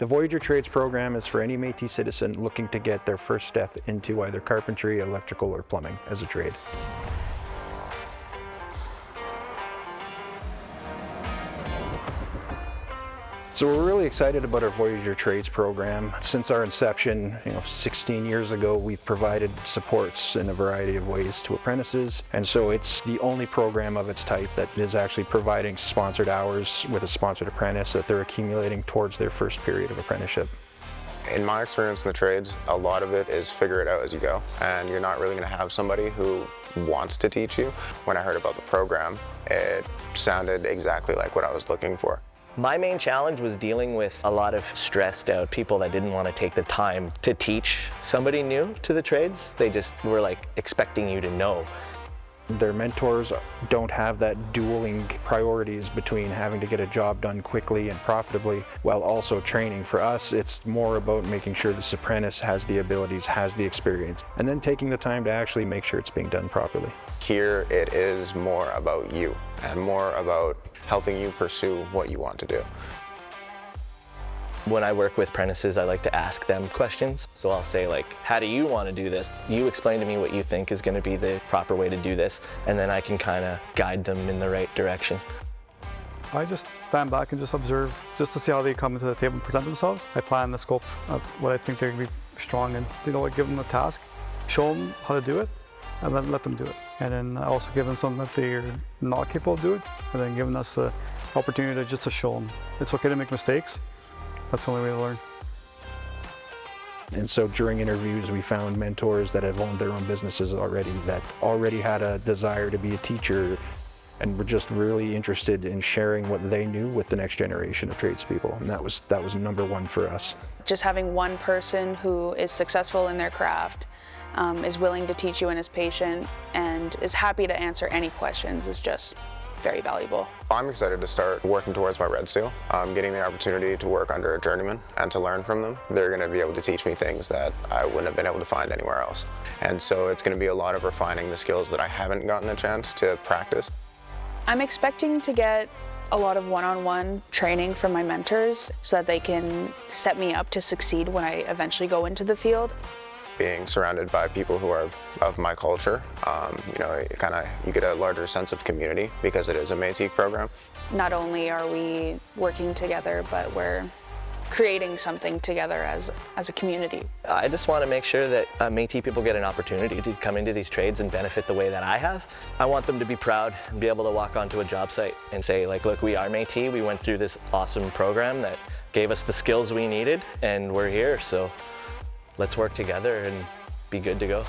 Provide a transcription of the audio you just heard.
The Voyageur Trades Program is for any Métis citizen looking to get their first step into either carpentry, electrical, or plumbing as a trade. So we're really excited about our Voyageur Trades program. Since our inception, 16 years ago, we've provided supports in a variety of ways to apprentices. And so it's the only program of its type that is actually providing sponsored hours with a sponsored apprentice that they're accumulating towards their first period of apprenticeship. In my experience in the trades, a lot of it is figure it out as you go. And you're not really going to have somebody who wants to teach you. When I heard about the program, it sounded exactly like what I was looking for. My main challenge was dealing with a lot of stressed out people that didn't want to take the time to teach somebody new to the trades. They just were like expecting you to know. Their mentors don't have that dueling priorities between having to get a job done quickly and profitably while also training. For us, it's more about making sure this apprentice has the abilities, has the experience, and then taking the time to actually make sure it's being done properly. Here it is more about you and more about helping you pursue what you want to do. When I work with apprentices, I like to ask them questions. So I'll say like, how do you want to do this? You explain to me what you think is going to be the proper way to do this, and then I can kind of guide them in the right direction. I just stand back and just observe, just to see how they come into the table and present themselves. I plan the scope of what I think they're going to be strong in. Give them a task, show them how to do it, and then let them do it. And then I also give them something that they're not capable of doing, and then giving us the opportunity just to show them. It's okay to make mistakes. That's the only way to learn. And so during interviews, we found mentors that have owned their own businesses already, that already had a desire to be a teacher, and were just really interested in sharing what they knew with the next generation of tradespeople. And that was number one for us. Just having one person who is successful in their craft, is willing to teach you and is patient and is happy to answer any questions is just very valuable. I'm excited to start working towards my red seal. Getting the opportunity to work under a journeyman and to learn from them. They're going to be able to teach me things that I wouldn't have been able to find anywhere else. And so it's going to be a lot of refining the skills that I haven't gotten a chance to practice. I'm expecting to get a lot of one-on-one training from my mentors so that they can set me up to succeed when I eventually go into the field. Being surrounded by people who are of my culture, you get a larger sense of community because it is a Métis program. Not only are we working together, but we're creating something together as a community. I just want to make sure that Métis people get an opportunity to come into these trades and benefit the way that I have. I want them to be proud and be able to walk onto a job site and say, like, look, we are Métis. We went through this awesome program that gave us the skills we needed, and we're here, so let's work together and be good to go.